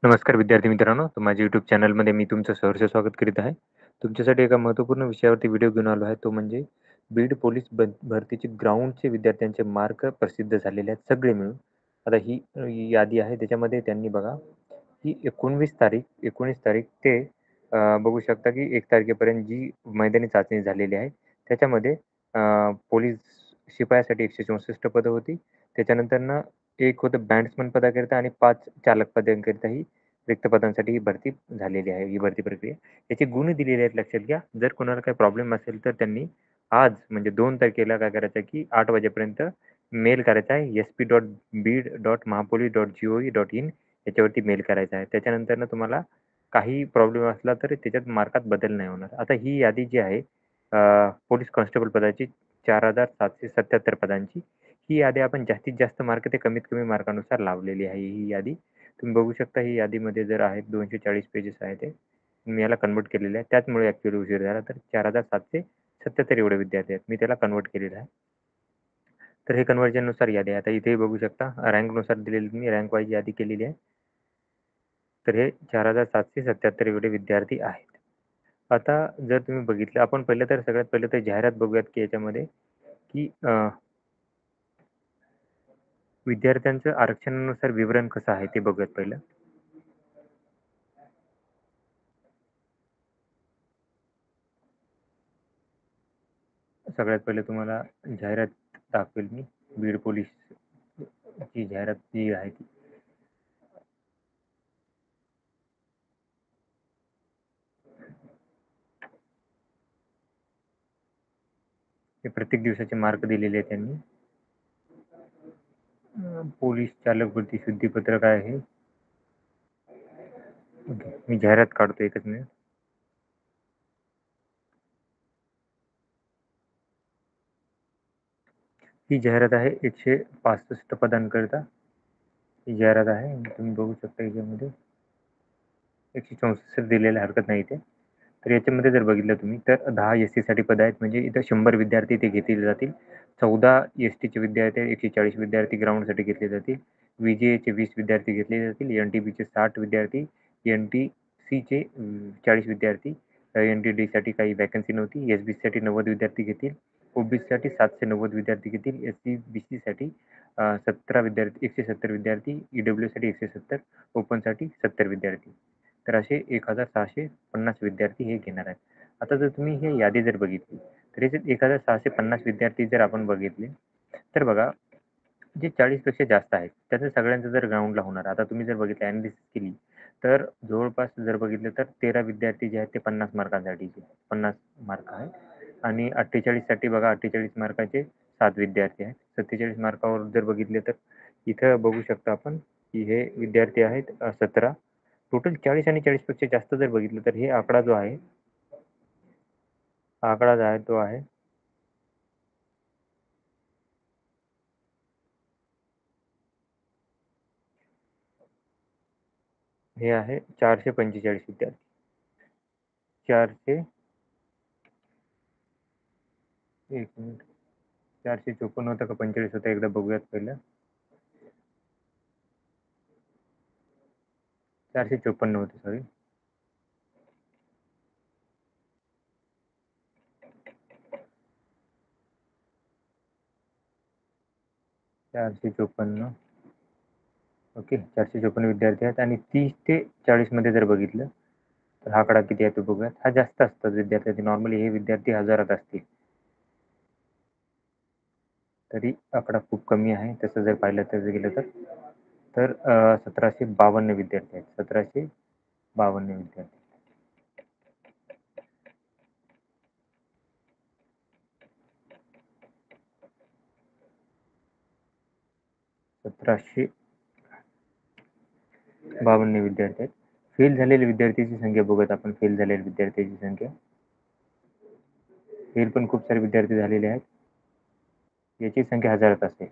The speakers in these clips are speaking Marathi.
नमस्कार विद्यार्थी मित्रांनो, तर माझ्या YouTube चॅनलमध्ये मी तुमचं सहर्ष स्वागत करीत आहे. तुमच्यासाठी एका महत्त्वपूर्ण विषयावरती व्हिडिओ घेऊन आलो आहे. तो म्हणजे बीड पोलीस भरतीचे ग्राउंडचे विद्यार्थ्यांचे मार्क प्रसिद्ध झालेले आहेत सगळे मिळून. आता ही यादी आहे. त्याच्यामध्ये त्यांनी बघा, ही 19 तारीख ते बघू शकता की 1 तारखेपर्यंत जी मैदानी चाचणी झालेली आहे. त्याच्यामध्ये पोलीस शिपायासाठी 164 पदं होती. त्याच्यानंतरनं एक होतं बॅट्समन पदाकरिता आणि 5 चालक पदांकरिताही रिक्त पदांसाठी ही भरती झालेली आहे, ही भरती प्रक्रिया. याचे गुण दिलेले आहेत लक्षात घ्या. जर कोणाला काही प्रॉब्लेम असेल तर त्यांनी आज म्हणजे 2 तारखेला काय करायचं आहे, की 8 वाजेपर्यंत मेल करायचा आहे sp.bid.mahapolis.gov.in याच्यावरती मेल करायचा आहे. त्याच्यानंतरनं तुम्हाला काही प्रॉब्लेम असला तर त्याच्यात मार्कात बदल नाही होणार. आता ही यादी जी आहे पोलीस कॉन्स्टेबल पदाची 4,777 पदांची. ही यादी आपण जास्तीत जास्त मार्क ते कमीत कमी मार्कानुसार लावलेली आहे ही यादी. तुम्ही बघू शकता ही यादीमध्ये जर आहेत 240 पेजेस आहे ते. मी याला कन्व्हर्ट केलेलं आहे. त्याचमुळे ॲक्चुअली उशीर झाला. तर 4,777 एवढे विद्यार्थी आहेत. मी त्याला कन्व्हर्ट केलेलं आहे. तर हे कन्व्हर्जननुसार यादी आहे. आता इथेही बघू शकता रँकनुसार दिलेली मी रँक वाईज यादी केलेली आहे. तर हे 4,777 एवढे विद्यार्थी आहेत. आता जर तुम्ही बघितलं आपण पहिलं तर सगळ्यात पहिलं तर जाहिरात बघूयात की याच्यामध्ये की विद्यार्थ्यांचं आरक्षणानुसार विवरण कसं आहे ते बघूयात पहिलं. सगळ्यात पहिले तुम्हाला जाहिरात दाखवेल मी. बीड पोलीसची जाहिरात जी आहे ती. हे प्रत्येक दिवसाचे मार्क दिलेले आहेत त्यांनी. पोलीस चालक भरती शुद्धीपत्रक आहे. ओके. मी जाहिरात काढतो एकच मिनिट. ही जाहिरात आहे 165 पदांकरिता. ही जाहिरात आहे. तुम्ही बघू शकता याच्यामध्ये 164 दिलेल्या हरकत नाही इथे. तर याच्यामध्ये जर बघितलं तुम्ही तर 10 एस-टीसाठी पदं आहेत. म्हणजे इथं 100 विद्यार्थी ते घेतले जातील. 14 एस-टीचे विद्यार्थी आहेत. 140 विद्यार्थी ग्राउंडसाठी घेतले जातील. व्ही-जे-एचे 20 विद्यार्थी घेतले जातील. एन-टी-बीचे 60 विद्यार्थी. एन-टी-सीचे 40 विद्यार्थी. एन-टी-डीसाठी काही व्हॅकन्सी नव्हती. एस-बीसाठी 90 विद्यार्थी घेतील. ओ-बी-सीसाठी 790 विद्यार्थी घेतील. एस-सी, बी-सीसाठी 17 विद्यार्थी 170 विद्यार्थी. ई-डब्ल्यूसाठी 170. ओपनसाठी 70 विद्यार्थी. तर असे 1,650 विद्यार्थी हे घेणार आहेत. आता जर तुम्ही ही यादी जर बघितली, तर याच्यात 1,650 विद्यार्थी जर आपण बघितले, तर बघा जे 40 पेक्षा जास्त आहेत, त्याचं सगळ्यांचं जर ग्राउंडला होणार. आता तुम्ही जर बघितलं एनालिसिस केली, तर जवळपास जर बघितलं तर 13 विद्यार्थी जे आहेत ते 50 मार्कांसाठीचे 50 मार्क आहेत आणि 48 साठी बघा 48 मार्काचे 7 विद्यार्थी आहेत. 47 मार्कावर जर बघितले तर इथं बघू शकता आपण, की हे विद्यार्थी आहेत 17. टोटल 40 आणि 40 पेक्षा जास्त जर बघितलं तर हे आकडा जो आहे, हा आकडा जो आहे तो आहे हे आहे 445 विद्यार्थी. 400 एक मिनिट 454 होतं का 45 होतं एकदा बघूयात पहिलं. 454 होते सॉरी. 454 ओके 454 विद्यार्थी आहेत आणि 30 ते 40 मध्ये जर बघितलं, तर हा आकडा किती आहे तो बघूयात. हा जास्त असतात विद्यार्थी. नॉर्मली हे विद्यार्थी हजारात असतील. तरी आकडा खूप कमी आहे तसं जर पाहिलं तर गेलं तर. तर 1752 विद्यार्थी आहेत. 1752 विद्यार्थी. 1752 विद्यार्थी आहेत. फेल झालेल्या विद्यार्थ्यांची संख्या बघूयात आपण. फेल झालेल्या विद्यार्थ्यांची संख्या. फेल पण खूप सारे विद्यार्थी झालेले आहेत. याची संख्या हजारात असेल.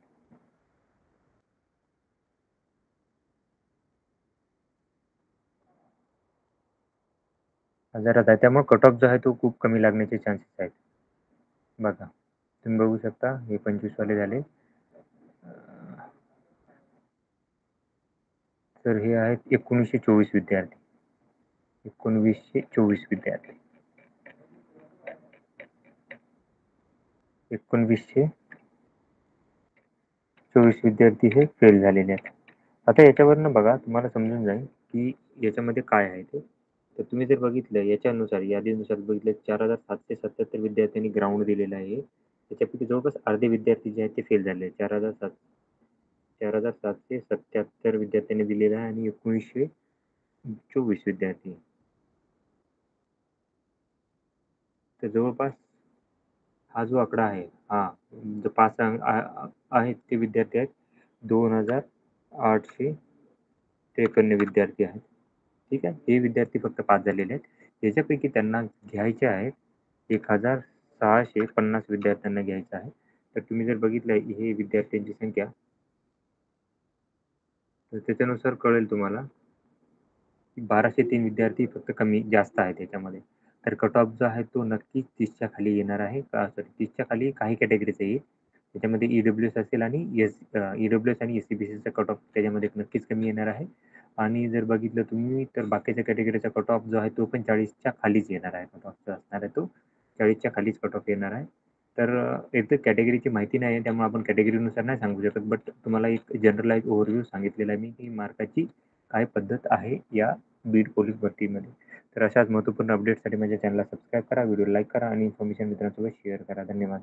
हजारात आहे. त्यामुळे कट ऑफ जो आहे तो खूप कमी लागण्याचे चान्सेस आहेत. बघा. तुम्ही बघू शकता हे 25 वाले झाले. तर हे आहेत 1924 विद्यार्थी. 1924 विद्यार्थी. 1924 विद्यार्थी हे फेल झालेले आहेत. आता याच्यावरनं बघा तुम्हाला समजून जाईल, की याच्यामध्ये काय आहे ते. तर तुम्ही जर बघितलं याच्यानुसार यादीनुसार बघितलं 4,777 विद्यार्थ्यांनी ग्राउंड दिलेलं आहे. त्याच्यापैकी जवळपास अर्धे विद्यार्थी जे आहेत ते फेल झाले आहेत. 4,777 विद्यार्थ्यांनी दिलेलं आहे आणि 1924 विद्यार्थी. तर जवळपास हा जो आकडा आहे, हा जो पास आहेत ते विद्यार्थी आहेत 2,853 विद्यार्थी आहेत. ठीक आहे. हे विद्यार्थी फक्त पास झालेले आहेत. याच्यापैकी त्यांना घ्यायचे आहेत 1,650 विद्यार्थ्यांना घ्यायचं आहे. तर तुम्ही जर बघितलं हे विद्यार्थ्यांची संख्या, तर त्याच्यानुसार कळेल तुम्हाला की 1,203 विद्यार्थी फक्त जास्त आहेत याच्यामध्ये. तर कट ऑफ जो आहे तो नक्कीच 30च्या खाली येणार आहे. सॉरी 30च्या खाली काही कॅटेगरीचा येईल. त्याच्यामध्ये ई-डब्ल्यू-एस असेल आणि ई-डब्ल्यू-एस आणि एस-सी-बी-सीचा कट ऑफ त्याच्यामध्ये नक्कीच कमी येणार आहे. आणि जर बघितलं तुम्ही तर बाकीच्या कॅटेगरीचा कट ऑफ जो आहे तो पण 40च्या खालीच येणार आहे. कट ऑफ जो असणार आहे तो 40च्या खालीच कट ऑफ येणार आहे. तर इथे कॅटेगरीची माहिती नाही आहे त्यामुळे आपण कॅटेगरीनुसार नाही सांगू शकत. बट तुम्हाला एक जनरलाइज ओव्हरव्ह्यू सांगितलेला आहे मी की मार्काची काय पद्धत आहे या बीड पोलीस भरतीमध्ये. तर अशाच महत्त्वपूर्ण अपडेट्ससाठी माझ्या चॅनलला सबस्क्राईब करा, व्हिडिओ लाईक करा आणि इन्फॉर्मेशन मित्रांसोबत शेअर करा. धन्यवाद.